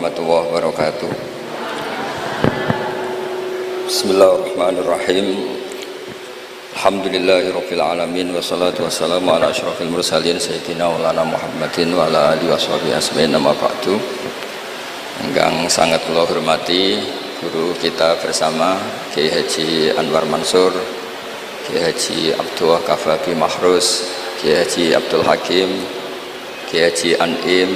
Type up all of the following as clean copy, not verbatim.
warahmatullahi wabarakatuh. Bismillahirrahmanirrahim. Alhamdulillahirabbil alamin wassalatu wassalamu ala asyrofil mursalin sayyidina maulana Muhammadin wa ala alihi washabihi ajmain. Amma ba'du. Ingkang sangat kula hormati guru kita bersama Kiai Haji Anwar Mansur, Kiai Haji Abdullah Kafabi Mahrus, Kiai Haji Abdul Hakim, Kiai Haji Anim,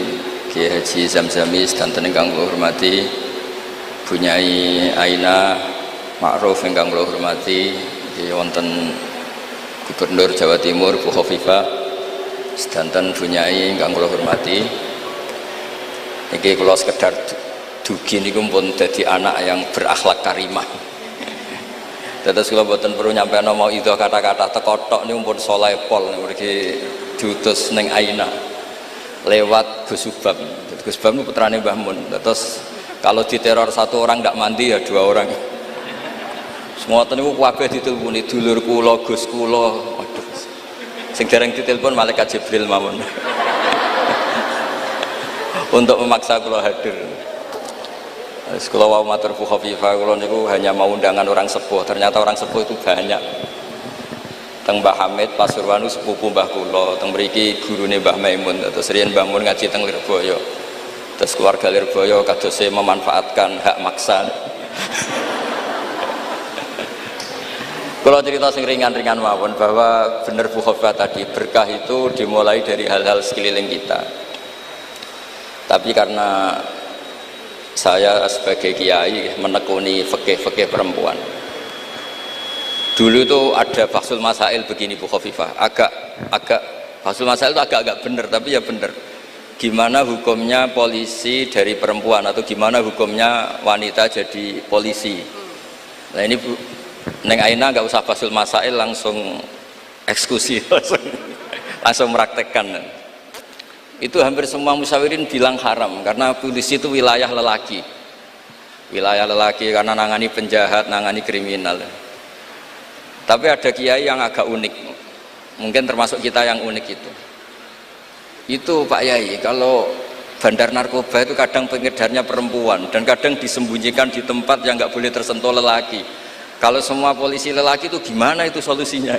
Kiai Haji Zamzamis, dan ingkang kula hormati Bunyai Aina Ma'ruf ingkang kula hormati wonten Gubernur Jawa Timur Bu Khofifah, sedanten Bunyai ingkang kula hormati. Niki kula sekedar dugi niku pun dadi anak yang berakhlak karimah. Dados kula boten perlu nyampean mau itu kata-kata tekotok niku pun saleh pol mriki diutus ning Aina lewat Gus Subab. Gus Subab niku putrane Mbah Mun. Terus kalau diteror satu orang tidak mandi ya dua orang. Semua niku kabeh diteleponi dulur kula, Gus kula. Waduh. Sing dereng ditelepon malaikat Jibril mawon. Untuk memaksa kula hadir. Kula wau matur Bu Khofifah, kula niku hanya mau undangan orang sepuh. Ternyata orang sepuh itu banyak. Teng Mbah Hamid Pasuruan sepupu Mbah kula, teng mriki gurune Mbah Maimun. Terus riyen Mbah Mun ngaji teng Lirboyo. Terus keluarga Lirboyo kadose memanfaatkan hak maksa. Kalau cerita sing ringan-ringan mawon bahwa benar Bu Khofifah tadi, berkah itu dimulai dari hal-hal sekeliling kita. Tapi karena saya sebagai kiai menekuni fikih-fikih perempuan, dulu itu ada Bahsul Masail begini Bu Khofifah, agak Bahsul Masail itu agak benar, tapi ya benar. Gimana hukumnya polisi dari perempuan, atau gimana hukumnya wanita jadi polisi. Nah ini Bu Neng Aina nggak usah Bahsul Masail, langsung eksekusi, langsung meraktekkan. Itu hampir semua musyawirin bilang haram karena polisi itu wilayah lelaki karena nangani penjahat, nangani kriminal. Tapi ada kiai yang agak unik, mungkin termasuk kita yang unik itu Pak Yai, kalau bandar narkoba itu kadang pengedarnya perempuan dan kadang disembunyikan di tempat yang nggak boleh tersentuh lelaki. Kalau semua polisi lelaki itu gimana itu solusinya?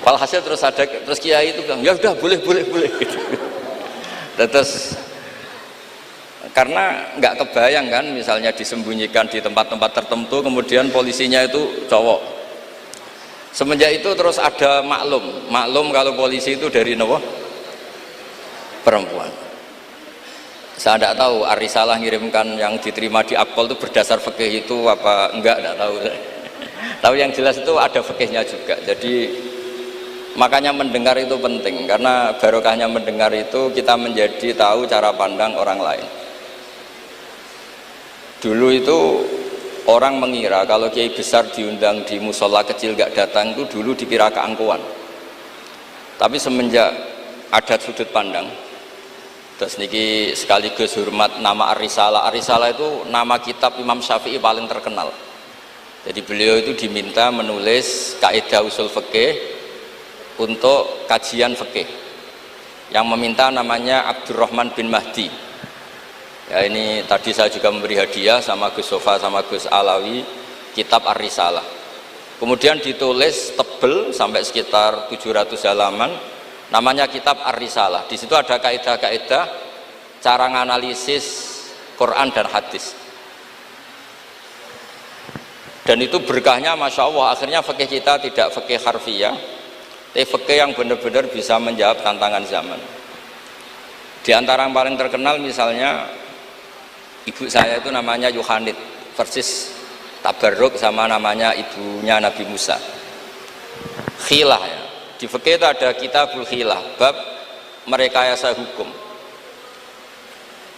Walhasil terus kiai itu bilang ya udah boleh gitu. Terus karena nggak kebayang kan, misalnya disembunyikan di tempat-tempat tertentu, kemudian polisinya itu cowok. Semenjak itu terus ada maklum kalau polisi itu dari perempuan. Saya tidak tahu Arisalah ngirimkan yang diterima di Akpol itu berdasar fikih itu apa enggak, tidak tahu. Tapi yang jelas itu ada fikihnya juga. Jadi makanya mendengar itu penting, karena barokahnya mendengar itu kita menjadi tahu cara pandang orang lain. Dulu itu orang mengira kalau kiai besar diundang di musola kecil gak datang itu dulu dikira keangkuhan. Tapi semenjak ada sudut pandang, terus niki sekaligus hormat nama Ar-Risalah. Ar-Risalah itu nama kitab Imam Syafi'i paling terkenal. Jadi beliau itu diminta menulis kaidah usul fikih untuk kajian fikih. Yang meminta namanya Abdurrahman bin Mahdi. Ya, ini tadi saya juga memberi hadiah sama Gus Sofa sama Gus Alawi kitab Ar-Risalah. Kemudian ditulis tebel sampai sekitar 700 halaman, namanya kitab Ar-Risalah. Di situ ada kaidah-kaidah cara menganalisis Quran dan hadis. Dan itu berkahnya Masya Allah, akhirnya fikih kita tidak fikih harfiah, tapi fikih yang benar-benar bisa menjawab tantangan zaman. Di antara yang paling terkenal misalnya ibu saya itu namanya Yohanit, persis tabarruk sama namanya ibunya Nabi Musa. Khilah ya. Di fikih itu ada kitabul khilah, bab merekayasa hukum.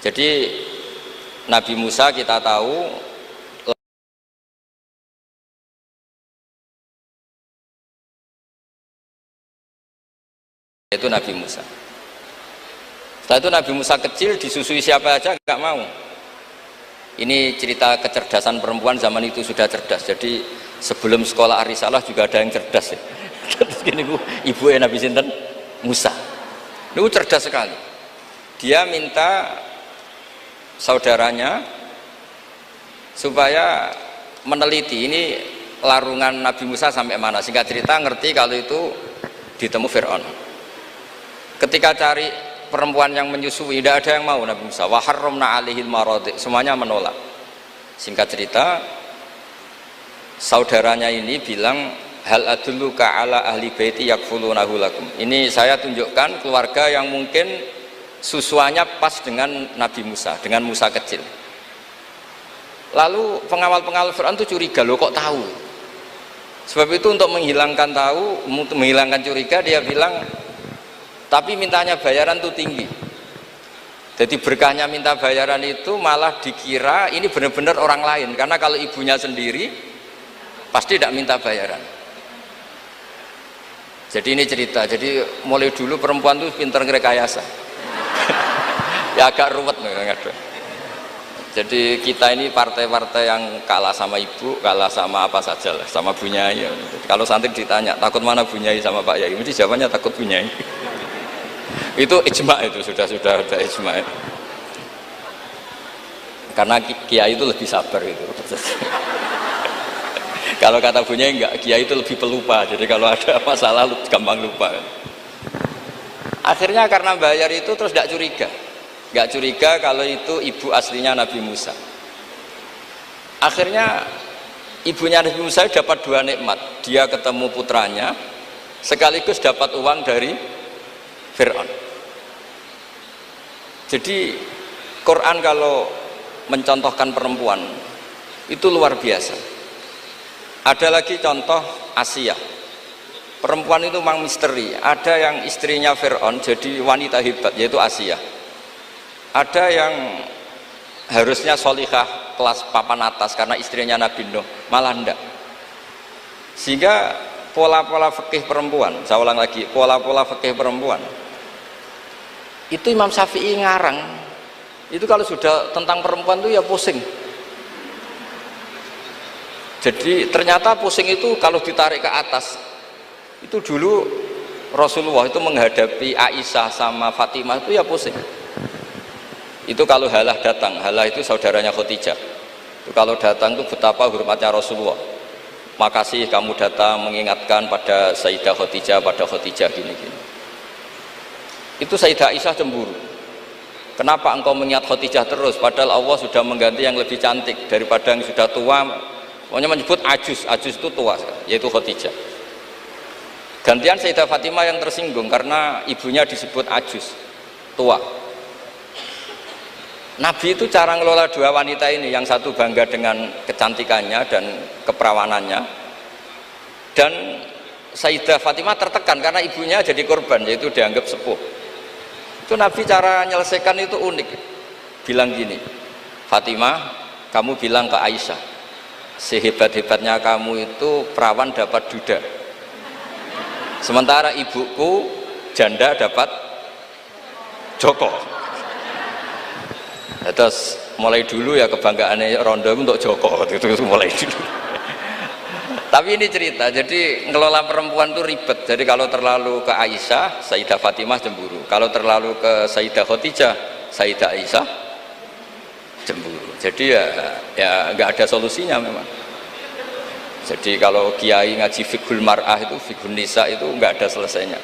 Jadi Nabi Musa kita tahu itu Nabi Musa. Setelah itu Nabi Musa kecil disusui siapa aja nggak mau. Ini cerita kecerdasan perempuan zaman itu sudah cerdas. Jadi sebelum sekolah Ar-Risalah juga ada yang cerdas ya. Terus gini ibu Nabi sinten Musa. Itu cerdas sekali. Dia minta saudaranya supaya meneliti ini larungan Nabi Musa sampai mana. Singkat cerita ngerti kalau itu ditemu Fir'aun. Ketika cari perempuan yang menyusui, tidak ada yang mau Nabi Musa. Wa harramna 'alaihil maradi, semuanya menolak. Singkat cerita, saudaranya ini bilang, hal adulluka ala ahli baiti yakfulunahu lakum. Ini saya tunjukkan keluarga yang mungkin susuannya pas dengan Nabi Musa, dengan Musa kecil. Lalu pengawal-pengawal Fir'aun itu curiga, loh kok tahu? Sebab itu untuk menghilangkan curiga, dia bilang, tapi mintanya bayaran itu tinggi. Jadi berkahnya minta bayaran itu malah dikira ini benar-benar orang lain, karena kalau ibunya sendiri pasti tidak minta bayaran. Jadi ini cerita, jadi mulai dulu perempuan itu pinter ngerekayasa. Ya agak ruwet nih. Jadi kita ini partai-partai yang kalah sama ibu, kalah sama apa saja lah, sama Bunyai. Kalau santri ditanya, takut mana Bunyai sama Pak Yai? Mesti jawabannya takut Bunyai. Itu ijma, itu sudah ada ijma. Karena kiai itu lebih sabar itu. Kalau kata Bunyai enggak, kiai itu lebih pelupa. Jadi kalau ada masalah gampang lupa. Akhirnya karena bayar itu terus tidak curiga. Nggak curiga kalau itu ibu aslinya Nabi Musa. Akhirnya ibunya Nabi Musa dapat dua nikmat. Dia ketemu putranya, sekaligus dapat uang dari Fir'aun. Jadi Quran kalau mencontohkan perempuan itu luar biasa. Ada lagi contoh Asia. Perempuan itu memang misteri. Ada yang istrinya Fir'aun jadi wanita hebat, yaitu Asia. Ada yang harusnya solihah kelas papan atas karena istrinya Nabi Nuh, malah enggak. Sehingga pola-pola fikih perempuan, saya ulang lagi, pola-pola fikih perempuan itu Imam Syafi'i ngarang. Itu kalau sudah tentang perempuan itu ya pusing. Jadi ternyata pusing itu kalau ditarik ke atas. Itu dulu Rasulullah itu menghadapi Aisyah sama Fatimah itu ya pusing. Itu kalau Halah datang, Halah itu saudaranya Khadijah. Itu kalau datang itu betapa hormatnya Rasulullah. Makasih kamu datang mengingatkan pada Sayyidah Khadijah, pada Khadijah gini-gini. Itu Sayyidah Aisyah cemburu. Kenapa engkau mengingat Khadijah terus? Padahal Allah sudah mengganti yang lebih cantik daripada yang sudah tua. Pokoknya menyebut ajus, ajus itu tua, yaitu Khadijah. Gantian Sayyidah Fatimah yang tersinggung karena ibunya disebut ajus, tua. Nabi itu cara ngelola dua wanita ini, yang satu bangga dengan kecantikannya dan keperawanannya, dan Sayyidah Fatimah tertekan karena ibunya jadi korban, yaitu dianggap sepuh. Itu Nabi cara menyelesaikan itu unik. Bilang gini, Fatimah, kamu bilang ke Aisyah, sehebat-hebatnya kamu itu perawan dapat duda, sementara ibuku janda dapat joko. Terus mulai dulu ya kebanggaannya Rondo untuk Joko, itu mulai dulu. Tapi ini cerita, jadi ngelola perempuan itu ribet. Jadi kalau terlalu ke Aisyah, Sayyidah Fatimah cemburu. Kalau terlalu ke Sayyidah Khadijah, Sayyidah Aisyah cemburu. Jadi ya nggak ada solusinya memang. Jadi kalau kiai ngaji fiqhul mar'ah itu, fiqhul nisa itu nggak ada selesainya.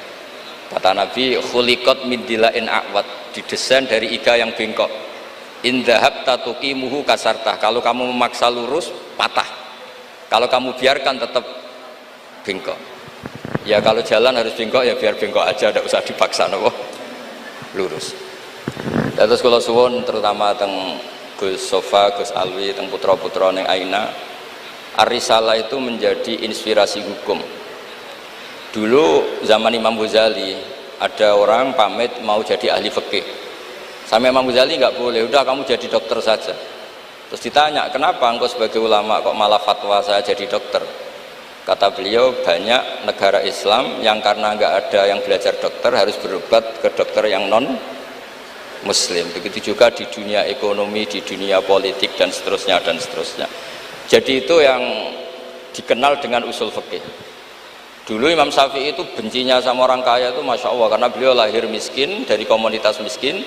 Kata Nabi, khuliqat min dila'in a'wad, didesain dari iga yang bengkok. In dhahabta tuqimuhu kasartah, kalau kamu memaksa lurus patah, kalau kamu biarkan tetap bengkok. Ya kalau jalan harus bengkok ya biar bengkok aja, tidak usah dipaksa nopo lurus. Terus kalau suwun terutama teng Gus Sofa, Gus Alwi, teng putra-putra neng Aina, Ar-Risalah itu menjadi inspirasi hukum. Dulu zaman Imam Ghazali ada orang pamit mau jadi ahli fikih. Sama Imam Ghazali nggak boleh, udah kamu jadi dokter saja. Terus ditanya, kenapa engkau sebagai ulama kok malah fatwa saya jadi dokter? Kata beliau, banyak negara Islam yang karena nggak ada yang belajar dokter harus berobat ke dokter yang non Muslim. Begitu juga di dunia ekonomi, di dunia politik dan seterusnya dan seterusnya. Jadi itu yang dikenal dengan usul fikih. Dulu Imam Syafi'i itu bencinya sama orang kaya itu masya Allah, karena beliau lahir miskin dari komunitas miskin.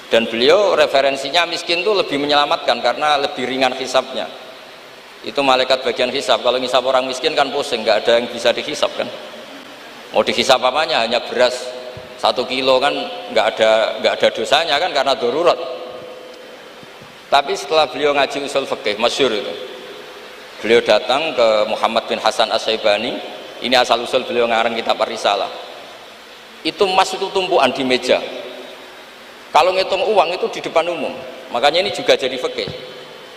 Dan beliau referensinya miskin itu lebih menyelamatkan karena lebih ringan hisabnya. Itu malaikat bagian hisab. Kalau ngisab orang miskin kan pusing, nggak ada yang bisa dihisab kan. Mau dihisab apanya, hanya beras 1 kilo kan nggak ada dosanya kan karena darurat. Tapi setelah beliau ngaji usul fikih masyhur itu, beliau datang ke Muhammad bin Hasan As-Syaibani. Ini asal usul beliau ngarang kitab Ar-Risalah. Itu emas itu tumpuan di meja. Kalau ngitung uang itu di depan umum. Makanya ini juga jadi fikih.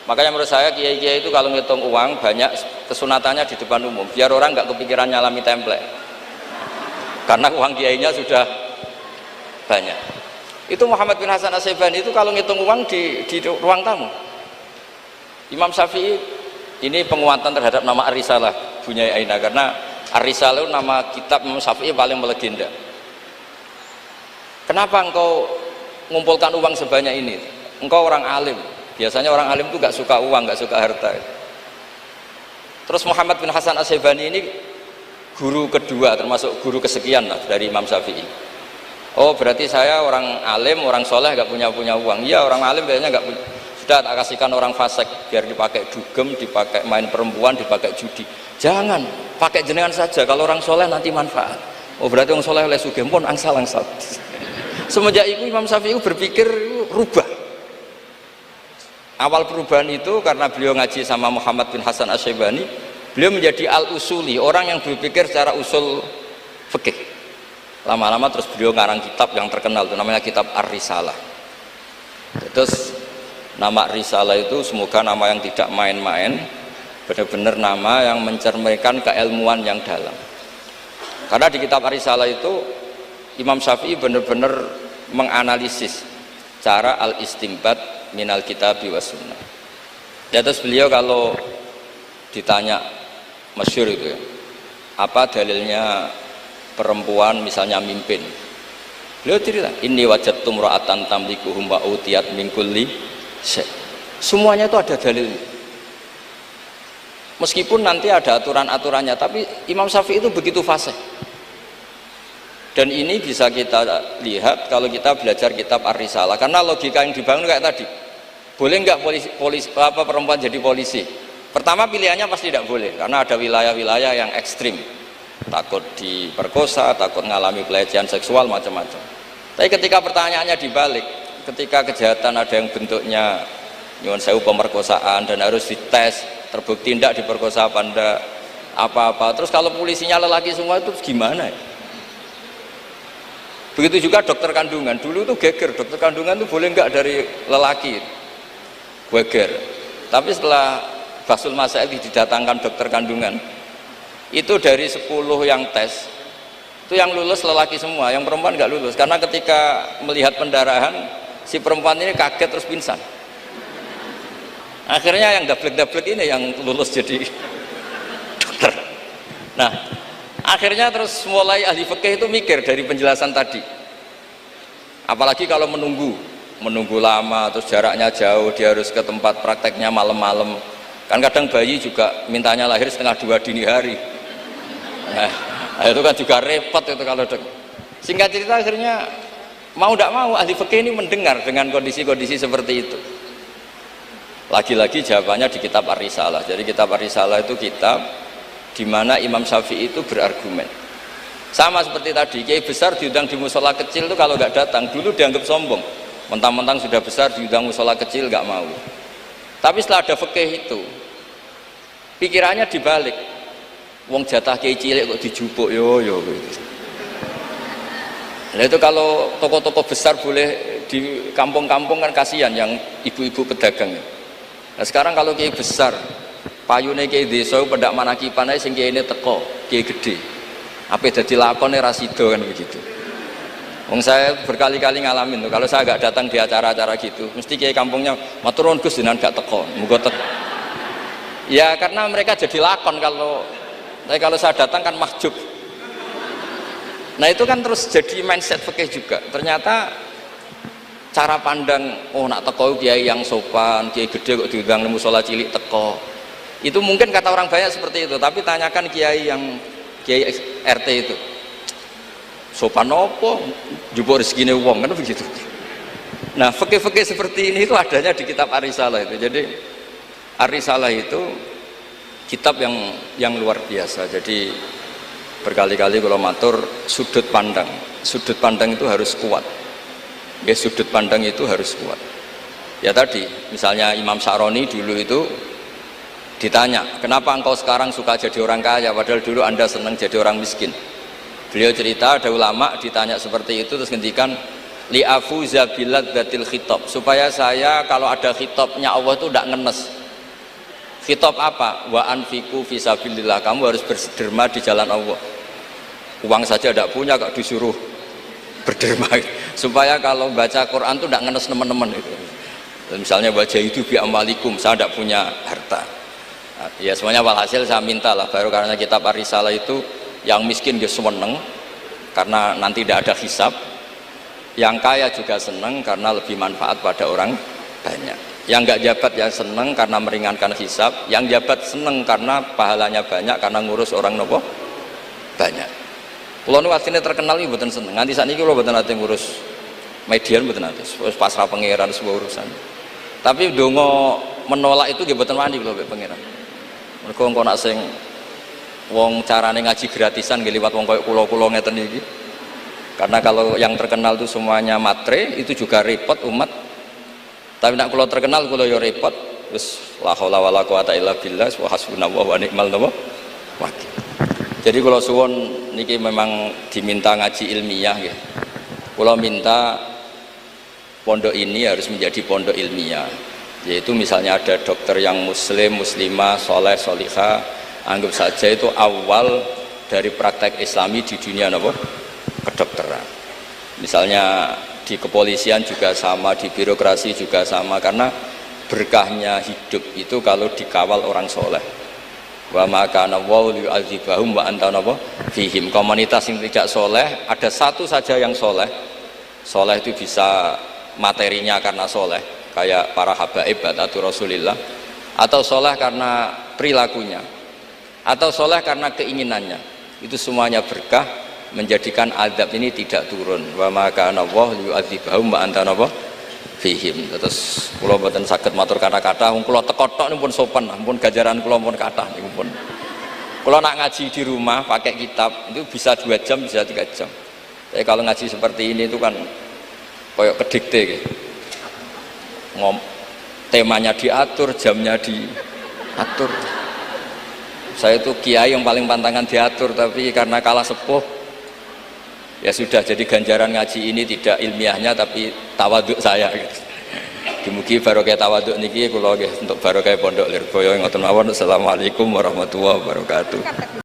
Makanya menurut saya kiai-kiai itu kalau ngitung uang banyak kesunatannya di depan umum, biar orang nggak kepikiran nyalami template. Karena uang kiainya sudah banyak. Itu Muhammad bin Hasan As-Syaibani itu kalau ngitung uang di ruang tamu. Imam Syafi'i ini penguatan terhadap nama Ar-Risalah Bunyai Aina, karena Ar-Risalah itu nama kitab Imam Syafi'i paling melegenda. Kenapa engkau ngumpulkan uang sebanyak ini? Engkau orang alim. Biasanya orang alim itu gak suka uang, gak suka harta. Terus Muhammad bin Hasan As-Syaibani ini guru kedua, termasuk guru kesekian lah dari Imam Syafi'i. Oh berarti saya orang alim, orang soleh gak punya uang. Iya orang alim biasanya gak punya. Sudah tak kasihkan orang fasik biar dipakai dugem, dipakai main perempuan, dipakai judi. Jangan, pakai jenengan saja. Kalau orang soleh nanti manfaat. Oh berarti orang soleh oleh sugih pun angsal. Semenjak itu Imam Syafi'i berpikir rubah. Awal perubahan itu karena beliau ngaji sama Muhammad bin Hasan Asy-Syaibani, beliau menjadi al-usuli, orang yang berpikir secara usul fikih. Lama-lama terus beliau ngarang kitab yang terkenal itu namanya kitab Ar-Risalah. Terus nama Risalah itu semoga nama yang tidak main-main, benar-benar nama yang mencerminkan keilmuan yang dalam. Karena di kitab Ar-Risalah itu Imam Syafi'i benar-benar menganalisis cara al-istimbat minal kitabi was sunnah. Ya, terus beliau kalau ditanya masyhur itu ya, apa dalilnya perempuan misalnya mimpin, beliau cerita ini wajadtum ra'atan tamlikuhum wa utiyat min kulli syai'. Semuanya itu ada dalilnya. Meskipun nanti ada aturan-aturannya, tapi Imam Syafi'i itu begitu fasih. Dan ini bisa kita lihat kalau kita belajar kitab Ar-Risalah, karena logika yang dibangun kayak tadi. Boleh nggak perempuan jadi polisi? Pertama pilihannya pasti tidak boleh, karena ada wilayah-wilayah yang ekstrim, takut diperkosa, takut mengalami pelecehan seksual macam-macam. Tapi ketika pertanyaannya dibalik, ketika kejahatan ada yang bentuknya nyuwun sewu pemerkosaan dan harus dites, terbukti tidak diperkosa apa-apa, terus kalau polisinya lelaki semua itu gimana ya? Begitu juga dokter kandungan, dulu tuh geger, dokter kandungan tuh boleh nggak dari lelaki, geger. Tapi setelah Basul Masail didatangkan dokter kandungan, itu dari 10 yang tes, itu yang lulus lelaki semua, yang perempuan nggak lulus. Karena ketika melihat pendarahan, si perempuan ini kaget terus pingsan. Akhirnya yang dablek-dablek ini yang lulus jadi dokter. Nah, akhirnya terus mulai ahli fikih itu mikir dari penjelasan tadi. Apalagi kalau menunggu lama, terus jaraknya jauh, dia harus ke tempat prakteknya malam-malam. Kan kadang bayi juga mintanya lahir 1:30 dini hari. Nah, itu kan juga repot itu kalau singkat cerita akhirnya mau tidak mau ahli fikih ini mendengar dengan kondisi-kondisi seperti itu. Lagi-lagi jawabannya di kitab Ar-Risalah. Jadi kitab Ar-Risalah itu kitab di mana Imam Syafi'i itu berargumen. Sama seperti tadi, kiai besar diundang di musola kecil itu kalau nggak datang, dulu dianggap sombong. Mentang-mentang sudah besar diundang musola kecil nggak mau. Tapi setelah ada fikih itu, pikirannya dibalik. Wong jatah kiai cilik kok dijupuk yo. Nah itu kalau toko-toko besar boleh di kampung-kampung kan kasihan yang ibu-ibu pedagang. Nah sekarang kalau kiai besar, payune kiai desa pendak manakipan ae sing kiai ini teko, kiai gede. Apa dadi lakone ra sida kan begitu. Wong saya berkali-kali ngalamin tuh, kalau saya nggak datang di acara-acara gitu, mesti kiai kampungnya matur nuwun Gus jenengan gak teko, muga teko. Ya karena mereka jadi lakon kalau saya datang kan mahjub. Nah itu kan terus jadi mindset fikih juga. Ternyata cara pandang, oh nak teko kiai yang sopan, kiai gede kok diundang musola cilik teko. Itu mungkin kata orang banyak seperti itu, tapi tanyakan kiai RT itu. Sopan opo? Jupuk rezekine wong kan begitu. Nah, fikih-fikih seperti ini itu adanya di kitab Ar-Risalah itu. Jadi Ar-Risalah itu kitab yang luar biasa. Jadi berkali-kali kalau matur sudut pandang itu harus kuat. Ya, sudut pandang itu harus kuat. Ya tadi, misalnya Imam Sya'roni dulu itu ditanya, kenapa engkau sekarang suka jadi orang kaya padahal dulu anda senang jadi orang miskin? Beliau cerita ada ulama ditanya seperti itu terus ngendikan li'afuza biladzatil khitab, supaya saya kalau ada khitabnya Allah itu tidak ngenes. Khitab apa? Wa anfiqu fisabilillah, kamu harus berderma di jalan Allah. Uang saja tidak punya kok disuruh berderma, supaya kalau baca Quran itu tidak ngenes teman-teman itu. Misalnya baca itu bi amalikum, saya tidak punya harta. Nah, ya semuanya walhasil saya minta lah, baru karena kitab Ar-Risalah itu yang miskin dia seneng karena nanti tidak ada hisab, yang kaya juga seneng karena lebih manfaat pada orang banyak, yang nggak jabat ya seneng karena meringankan hisab, yang jabat seneng karena pahalanya banyak karena ngurus orang nopo banyak. Kalau nu aslinya terkenal ini bukan seneng, nanti saat ini kalau bukan nanti ngurus median bukan nanti, pasrah pangeran sebuah urusan. Tapi dongo menolak itu gak bukan wani kalau pangeran. Mereka engkau nak sing wong carane ngaji gratisan gak liwat wong koyo kulo-kulo ngeten iki. Karena kalau yang terkenal itu semuanya matre, itu juga repot umat. Tapi nak kulo terkenal kulo yo repot. Terus la haula wala quwata illa billah wa hasbunallahu wa ni'mal wakil. Jadi kalau suwon niki memang diminta ngaji ilmiah ya. Kulo minta pondok ini harus menjadi pondok ilmiah. Yaitu misalnya ada dokter yang muslim, muslimah, soleh, solihah, anggap saja itu awal dari praktek islami di dunia apa? Kedokteran. Misalnya di kepolisian juga sama, di birokrasi juga sama, karena berkahnya hidup itu kalau dikawal orang soleh. Wa maka nawau li'adzibahum wa anta fihim. Komunitas yang tidak soleh, ada satu saja yang soleh. Soleh itu bisa materinya karena soleh, kayak para habaib atau Rasulillah, atau soleh karena perilakunya, atau soleh karena keinginannya. Itu semuanya berkah, menjadikan azab ini tidak turun. Wa maka Allah yu'adzibahum wa anta fihim. Terus kula mboten saged matur kata-kata, wong kula teko tok pun sopan, pun gajaran kula pun kathah niku pun. Kula nak ngaji di rumah pakai kitab itu bisa 2 jam, bisa 3 jam. Tapi kalau ngaji seperti ini itu kan koyok kedikte gitu. Temanya diatur, jamnya diatur. Saya itu kiai yang paling pantangan diatur, tapi karena kalah sepuh ya sudah, jadi ganjaran ngaji ini tidak ilmiahnya tapi tawaduk saya gitu. Mugi barokah tawaduk niki kula nggih untuk barokah pondok Lirboyo ngoten mawon. Assalamualaikum warahmatullahi wabarakatuh.